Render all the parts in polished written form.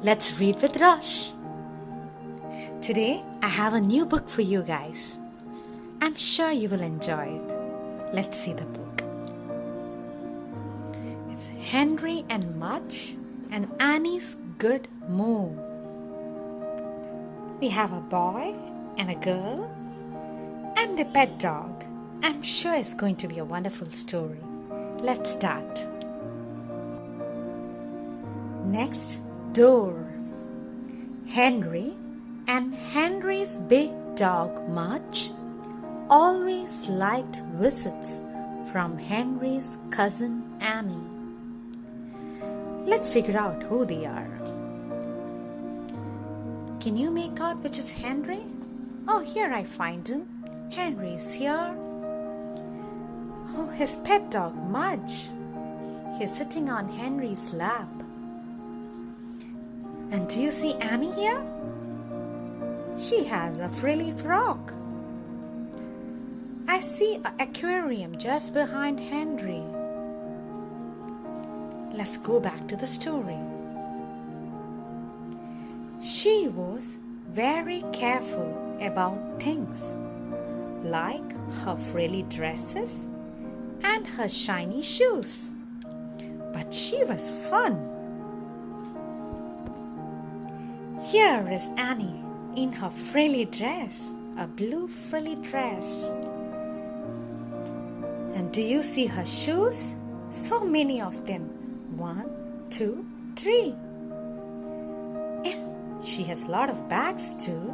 Let's read with Rosh. Today, I have a new book for you guys. I'm sure you will enjoy it. Let's see the book. It's Henry and Mudge and Annie's Good Move. We have a boy and a girl and a pet dog. I'm sure it's going to be a wonderful story. Let's start. Next door. Henry and Henry's big dog Mudge always liked visits from Henry's cousin Annie. Let's figure out who they are. Can you make out which is Henry? Oh, here I find him. Henry's here. Oh, his pet dog Mudge. He's sitting on Henry's lap. And do you see Annie here? She has a frilly frock. I see an aquarium just behind Henry. Let's go back to the story. She was very careful about things like her frilly dresses and her shiny shoes. But she was fun. Here is Annie in her frilly dress, a blue frilly dress. And do you see her shoes? So many of them. 1, 2, 3. And she has a lot of bags too.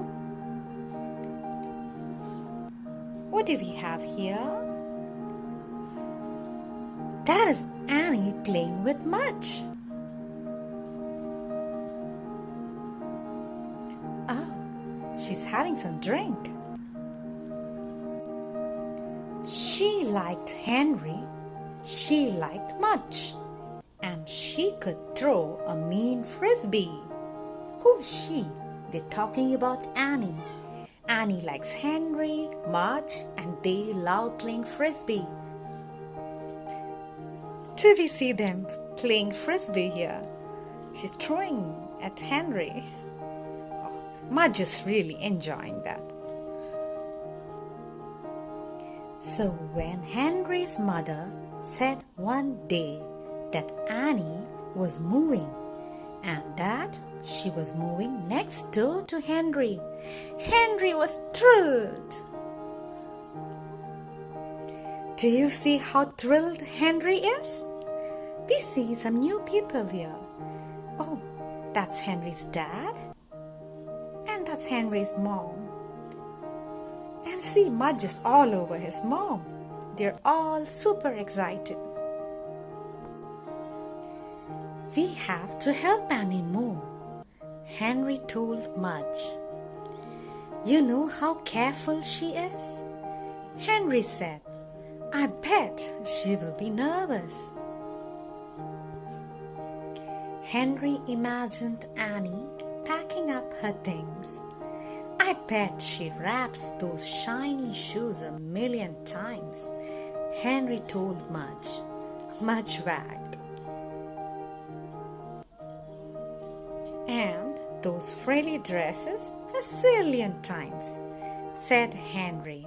What do we have here? That is Annie playing with Mudge. She's having some drink. She liked Henry, she liked Mudge, and she could throw a mean frisbee. Who's she? They're talking about Annie. Annie likes Henry, Mudge, and they love playing frisbee. Do we see them playing frisbee here? She's throwing at Henry. Mudge is really enjoying that. So when Henry's mother said one day that Annie was moving and that she was moving next door to Henry, Henry was thrilled. Do you see how thrilled Henry is? We see some new people here. Oh, that's Henry's dad. And that's Henry's mom. And see, Mudge is all over his mom. They're all super excited. We have to help Annie move, Henry told Mudge. You know how careful she is? Henry said, I bet she will be nervous. Henry imagined Annie packing up her things. I bet she wraps those shiny shoes 1,000,000 times, Henry told Mudge. Mudge wagged. And those frilly dresses 1,000,000 times, said Henry.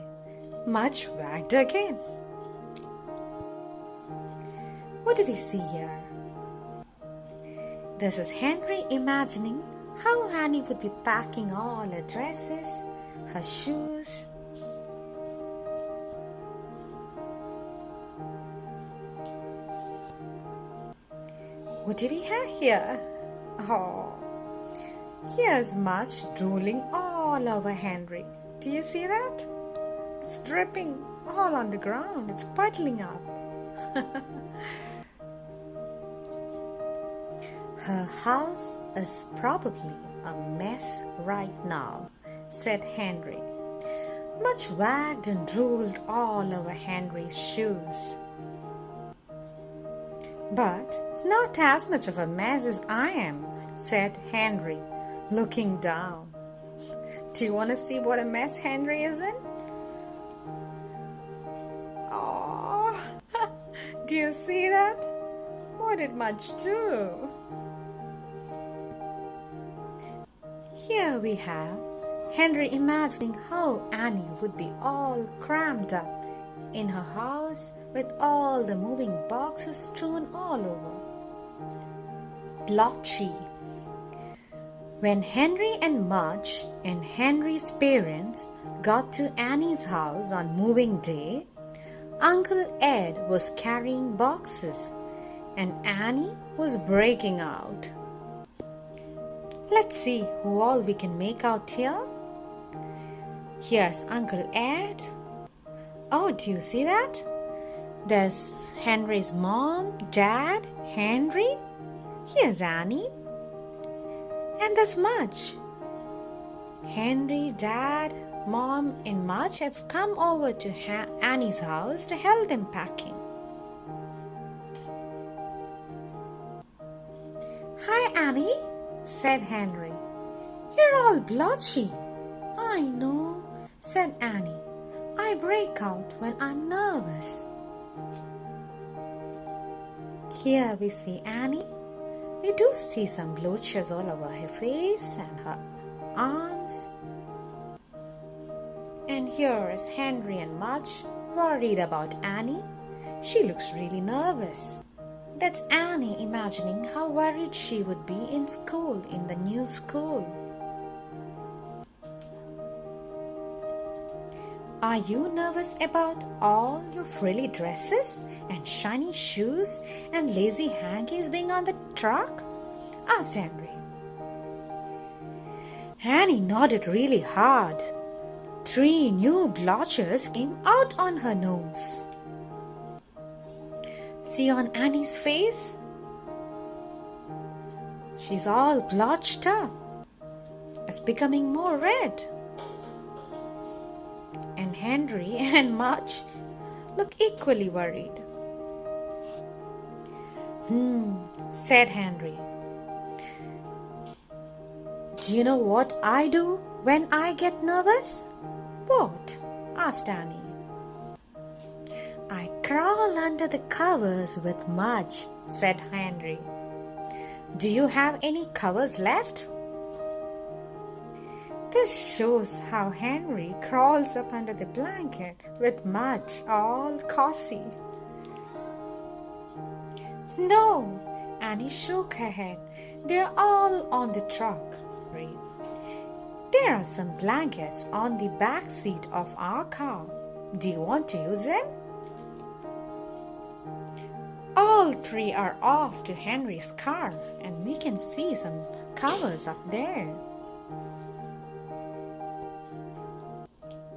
Mudge wagged again. What do we see here? This is Henry imagining how Annie would be packing all her dresses, her shoes. What do we have here? Oh, here's Mudge drooling all over Henry. Do you see that? It's dripping all on the ground. It's puddling up. Her house is probably a mess right now, said Henry. Mudge wagged and drooled all over Henry's shoes. But not as much of a mess as I am, said Henry, looking down. Do you want to see what a mess Henry is in? Oh, do you see that? What did Mudge do? Here we have Henry imagining how Annie would be all crammed up in her house with all the moving boxes strewn all over. Blotchy. When Henry and Mudge and Henry's parents got to Annie's house on moving day, Uncle Ed was carrying boxes and Annie was breaking out. Let's see who all we can make out here. Here's Uncle Ed. Oh, do you see that? There's Henry's mom, dad, Henry. Here's Annie. And there's Mudge. Henry, dad, mom and Mudge have come over to Annie's house to help them packing. Hi, Annie, said Henry. You're all blotchy. I know, said Annie. I break out when I'm nervous. Here we see Annie. We do see some blotches all over her face and her arms. And here is Henry and Mudge worried about Annie. She looks really nervous. That's Annie imagining how worried she would be in school, in the new school. Are you nervous about all your frilly dresses and shiny shoes and lazy hankies being on the truck? Asked Henry. Annie nodded really hard. 3 new blotches came out on her nose. See on Annie's face? She's all blotched up. It's becoming more red. And Henry and Mudge look equally worried. Said Henry. Do you know what I do when I get nervous? What? Asked Annie. I crawl under the covers with Mudge, said Henry. Do you have any covers left? This shows how Henry crawls up under the blanket with Mudge all cozy. No, Annie shook her head. They're all on the truck. There are some blankets on the back seat of our car. Do you want to use them? All 3 are off to Henry's car and we can see some covers up there.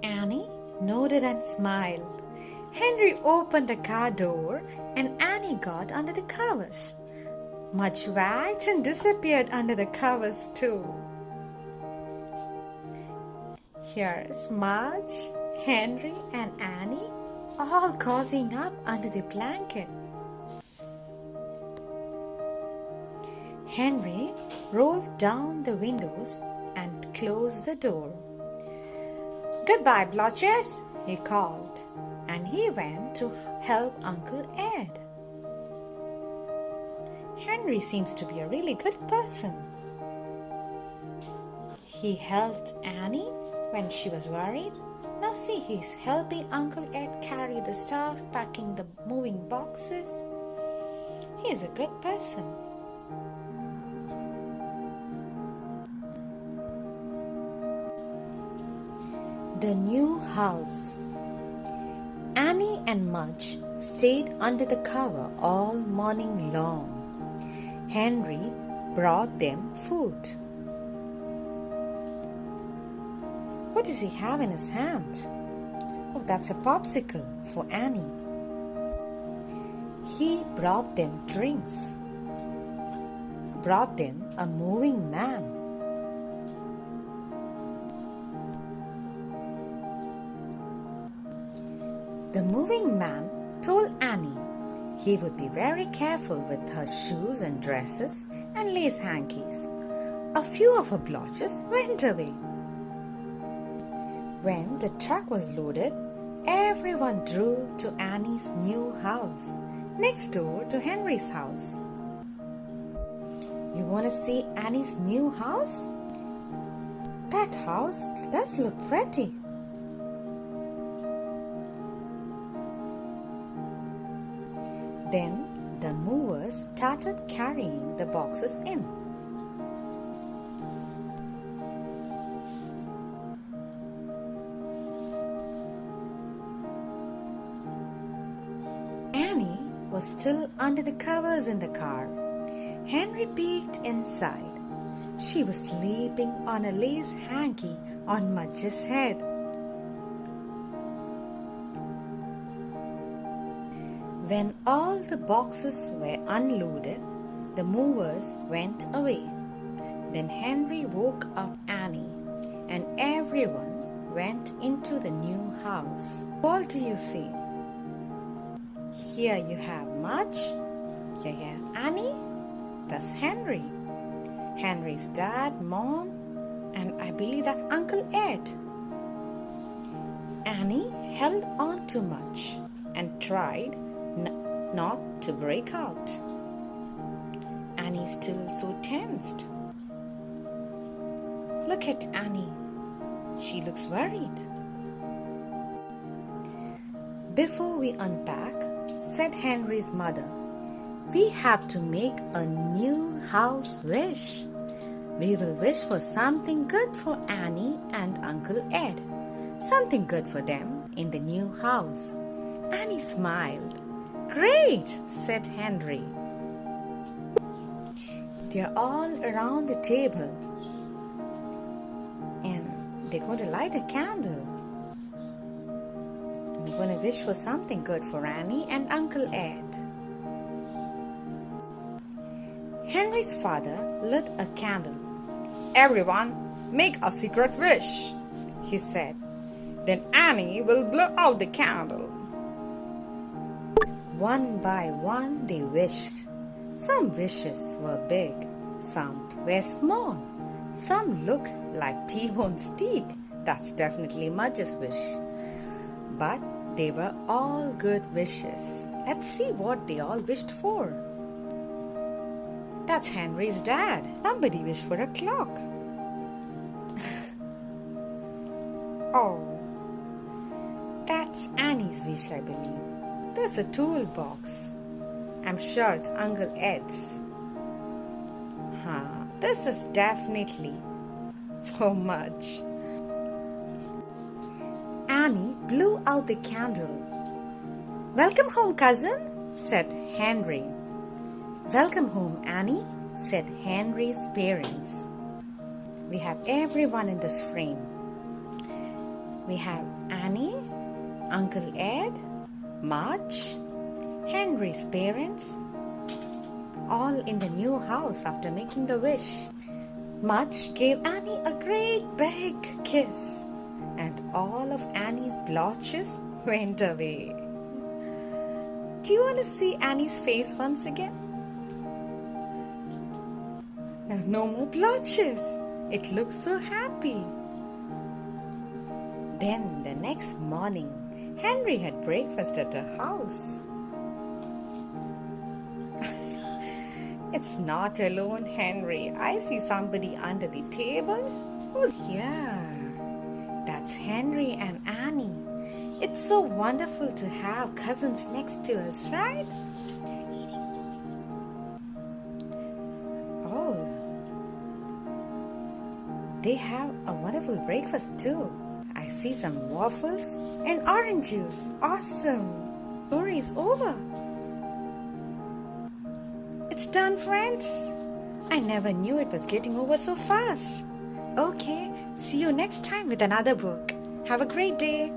Annie nodded and smiled. Henry opened the car door and Annie got under the covers. Mudge wagged and disappeared under the covers too. Here's Mudge, Henry and Annie all cozying up under the blanket. Henry rolled down the windows and closed the door. Goodbye, blotches, he called, and he went to help Uncle Ed. Henry seems to be a really good person. He helped Annie when she was worried. Now see, he's helping Uncle Ed carry the stuff, packing the moving boxes. He's a good person. The new house. Annie and Mudge stayed under the cover all morning long. Henry brought them food. What does he have in his hand? Oh, that's a popsicle for Annie. He brought them drinks. Brought them a moving man. The moving man told Annie he would be very careful with her shoes and dresses and lace hankies. A few of her blotches went away. When the truck was loaded, everyone drove to Annie's new house, next door to Henry's house. You want to see Annie's new house? That house does look pretty. Then the movers started carrying the boxes in. Annie was still under the covers in the car. Henry peeked inside. She was sleeping on a lace hanky on Mudge's head. When all the boxes were unloaded, the movers went away. Then Henry woke up Annie, and everyone went into the new house. What do you see? Here you have Mudge, here you have Annie, that's Henry. Henry's dad, mom, and I believe that's Uncle Ed. Annie held on to Mudge and tried not to break out. Annie's still so tensed. Look at Annie. She looks worried. Before we unpack, said Henry's mother, we have to make a new house wish. We will wish for something good for Annie and Uncle Ed. Something good for them in the new house. Annie smiled. Great, said Henry. They're all around the table and they're going to light a candle. I'm going to wish for something good for Annie and Uncle Ed. Henry's father lit a candle. Everyone, make a secret wish, he said. Then Annie will blow out the candle. One by one they wished. Some wishes were big, some were small. Some looked like T-bone steak. That's definitely Mudge's wish. But they were all good wishes. Let's see what they all wished for. That's Henry's dad. Somebody wished for a clock. Oh, that's Annie's wish, I believe. There's a toolbox. I'm sure it's Uncle Ed's. This is definitely for Mudge. Annie blew out the candle. Welcome home, cousin, said Henry. Welcome home, Annie, said Henry's parents. We have everyone in this frame. We have Annie, Uncle Ed, Mudge, Henry's parents, all in the new house after making the wish. Mudge gave Annie a great big kiss, and all of Annie's blotches went away. Do you want to see Annie's face once again? No more blotches. It looks so happy. Then the next morning, Henry had breakfast at her house. It's not alone, Henry. I see somebody under the table. Oh, yeah. That's Henry and Annie. It's so wonderful to have cousins next to us, right? Oh. They have a wonderful breakfast too. I see some waffles and orange juice. Awesome. Story is over. It's done, friends. I never knew it was getting over so fast. Okay, see you next time with another book. Have a great day.